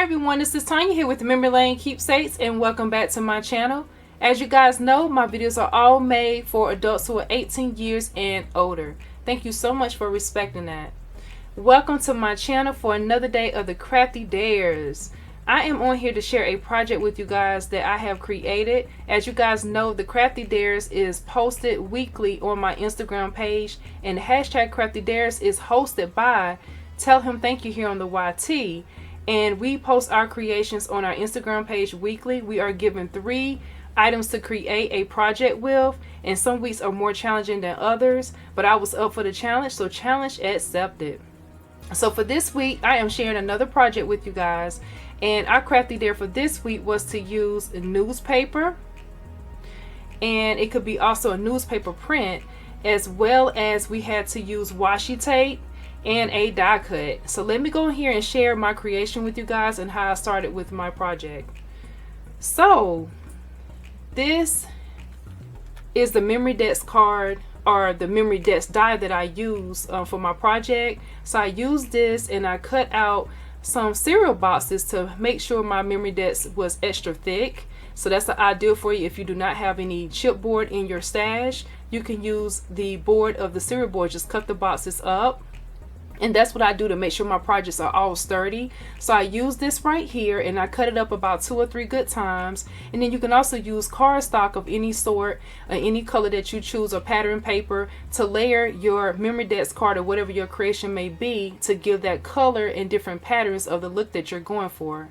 everyone, this is Tanya here with Memory Lane Keepsakes, and welcome back to my channel. As you guys know, my videos are all made for adults who are 18 years and older. Thank you so much for respecting that. Welcome to my channel for another day of the Crafty Dares. I am on here to share a project with you guys that I have created. As you guys know, the Crafty Dares is posted weekly on my Instagram page, and the hashtag Crafty Dares is hosted by Tell Him Thank You here on the YT. And we post our creations on our Instagram page weekly. We are given 3 items to create a project with, and some weeks are more challenging than others, but I was up for the challenge, so challenge accepted. So for this week, I am sharing another project with you guys, and our Crafty Dare for this week was to use newspaper, and it could be also a newspaper print, as well as we had to use washi tape and a die cut. So let me go in here and share my creation with you guys and how I started with my project. So this is the memory desk card, or the memory desk die, that I use for my project. So I used this and I cut out some cereal boxes to make sure my memory desk was extra thick. So that's the ideal for you if you do not have any chipboard in your stash. You can use the board of the cereal board, just cut the boxes up. And that's what I do to make sure my projects are all sturdy. So I use this right here and I cut it up about 2 or 3 good times. And then you can also use cardstock of any sort, any color that you choose, or pattern paper, to layer your memory desk card or whatever your creation may be, to give that color and different patterns of the look that you're going for.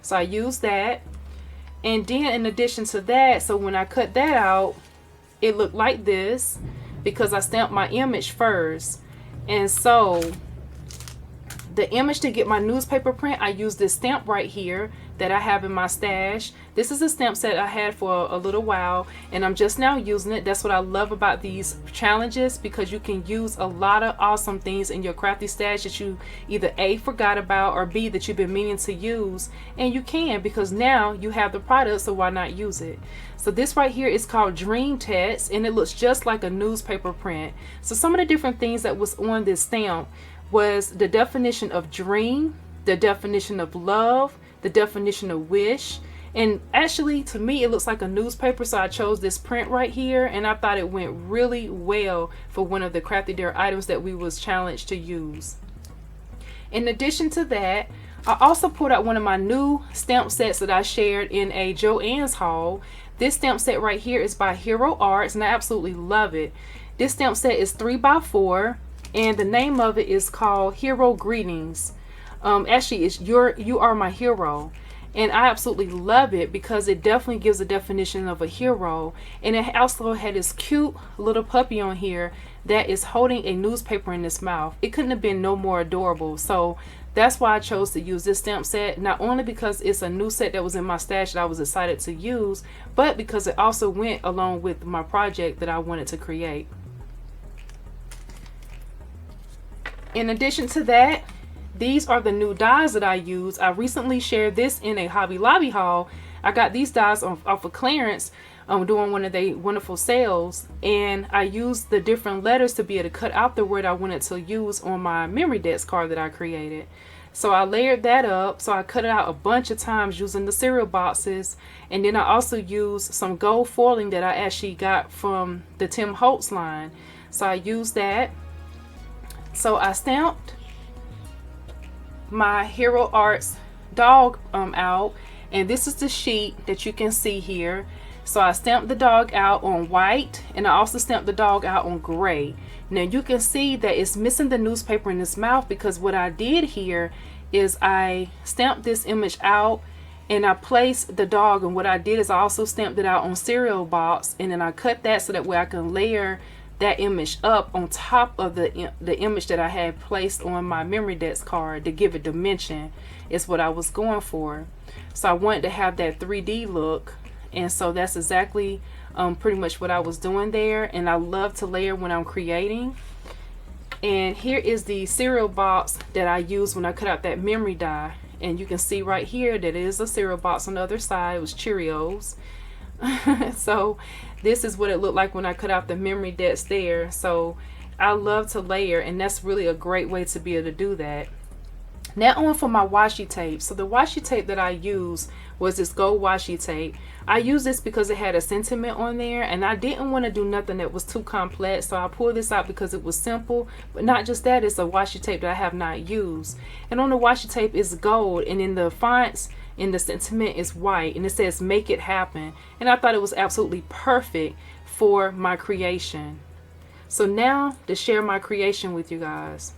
So I use that. And then in addition to that, so when I cut that out, it looked like this because I stamped my image first. And so the image to get my newspaper print, I use this stamp right here that I have in my stash. This is a stamp set I had for a little while, and I'm just now using it. That's what I love about these challenges, because you can use a lot of awesome things in your crafty stash that you either A, forgot about, or B, that you've been meaning to use. And you can, because now you have the product, so why not use it? So this right here is called Dream Text, and it looks just like a newspaper print. So some of the different things that was on this stamp was the definition of dream, the definition of love, the definition of wish. And actually, to me, it looks like a newspaper, so I chose this print right here, and I thought it went really well for one of the Crafty Dare items that we was challenged to use. In addition to that, I also pulled out one of my new stamp sets that I shared in a Joann's haul. This stamp set right here is by Hero Arts, and I absolutely love it. This stamp set is 3x4, and the name of it is called Hero Greetings. Actually, it's You Are My Hero. And I absolutely love it because it definitely gives a definition of a hero. And it also had this cute little puppy on here that is holding a newspaper in its mouth. It couldn't have been no more adorable. So that's why I chose to use this stamp set. Not only because it's a new set that was in my stash that I was excited to use, but because it also went along with my project that I wanted to create. In addition to that, these are the new dies that I use. I recently shared this in a Hobby Lobby haul. I got these dies off of clearance during one of the wonderful sales, and I used the different letters to be able to cut out the word I wanted to use on my memory desk card that I created. So I layered that up. So I cut it out a bunch of times using the cereal boxes, and then I also used some gold foiling that I actually got from the Tim Holtz line. So I used that. So I stamped my Hero Arts dog out, and this is the sheet that you can see here. So I stamped the dog out on white, and I also stamped the dog out on gray. Now you can see that it's missing the newspaper in its mouth, because what I did here is I stamped this image out and I placed the dog, and what I did is I also stamped it out on cereal box, and then I cut that so that way I can layer that image up on top of the image that I had placed on my memory desk card to give it dimension, is what I was going for. So I wanted to have that 3D look, and so that's exactly pretty much what I was doing there. And I love to layer when I'm creating. And here is the cereal box that I used when I cut out that memory die, and you can see right here that it is a cereal box on the other side. It was Cheerios. So this is what it looked like when I cut out the memory desk there. So I love to layer, and that's really a great way to be able to do that. Now on for my washi tape. So the washi tape that I used was this gold washi tape. I used this because it had a sentiment on there, and I didn't want to do nothing that was too complex, so I pulled this out because it was simple. But not just that, it's a washi tape that I have not used. And on the washi tape is gold, and in the fonts in the sentiment is white, and it says "Make It Happen." And I thought it was absolutely perfect for my creation. So now to share my creation with you guys.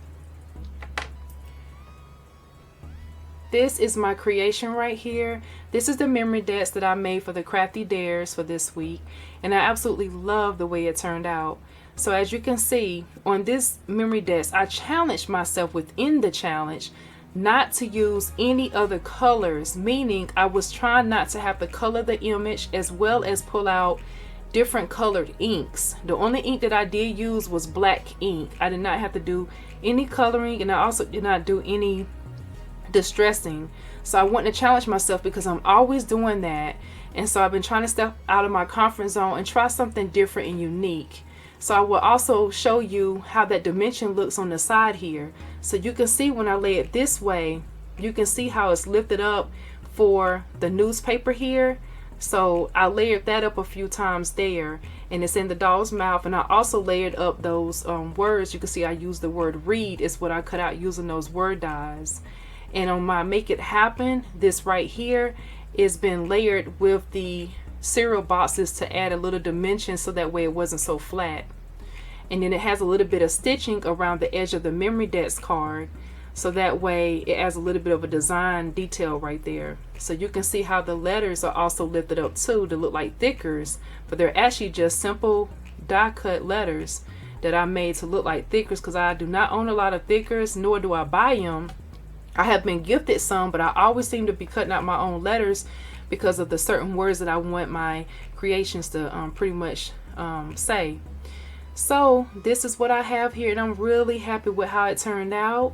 This is my creation right here. This is the memory desk that I made for the Crafty Dares for this week, and I absolutely love the way it turned out. So as you can see on this memory desk, I challenged myself within the challenge not to use any other colors, meaning I was trying not to have to color the image as well as pull out different colored inks. The only ink that I did use was black ink. I did not have to do any coloring, and I also did not do any distressing. So I wanted to challenge myself because I'm always doing that, and so I've been trying to step out of my comfort zone and try something different and unique. So I will also show you how that dimension looks on the side here, so you can see when I lay it this way, you can see how it's lifted up for the newspaper here. So I layered that up a few times there, and it's in the doll's mouth. And I also layered up those words. You can see I used the word read is what I cut out using those word dies. And on my Make It Happen, this right here is been layered with the cereal boxes to add a little dimension so that way it wasn't so flat. And then it has a little bit of stitching around the edge of the memory desk card, so that way it adds a little bit of a design detail right there. So you can see how the letters are also lifted up too to look like thickers, but they're actually just simple die cut letters that I made to look like thickers, because I do not own a lot of thickers, nor do I buy them. I have been gifted some, but I always seem to be cutting out my own letters because of the certain words that I want my creations to pretty much say. So this is what I have here, and I'm really happy with how it turned out.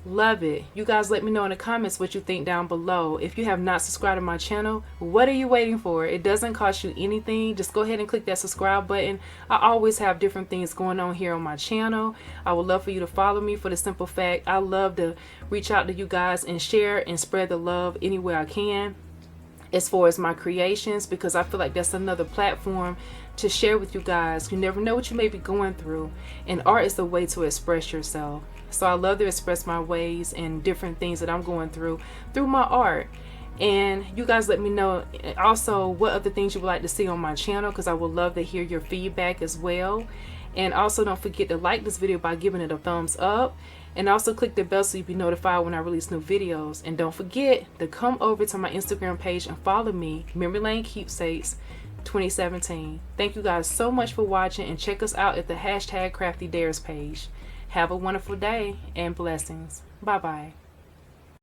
Love it. You guys let me know in the comments what you think down below. If you have not subscribed to my channel, what are you waiting for? It doesn't cost you anything. Just go ahead and click that subscribe button. I always have different things going on here on my channel. I would love for you to follow me for the simple fact I love to reach out to you guys and share and spread the love anywhere I can as far as my creations, because I feel like that's another platform to share with you guys. You never know what you may be going through, and art is a way to express yourself. So I love to express my ways and different things that I'm going through my art. And you guys let me know also what other things you would like to see on my channel, because I would love to hear your feedback as well. And also don't forget to like this video by giving it a thumbs up, and also click the bell so you'll be notified when I release new videos. And don't forget to come over to my Instagram page and follow me, Memory Lane Keepsakes 2017. Thank you guys so much for watching, and check us out at the #CraftyDares page. Have a wonderful day and blessings. Bye bye.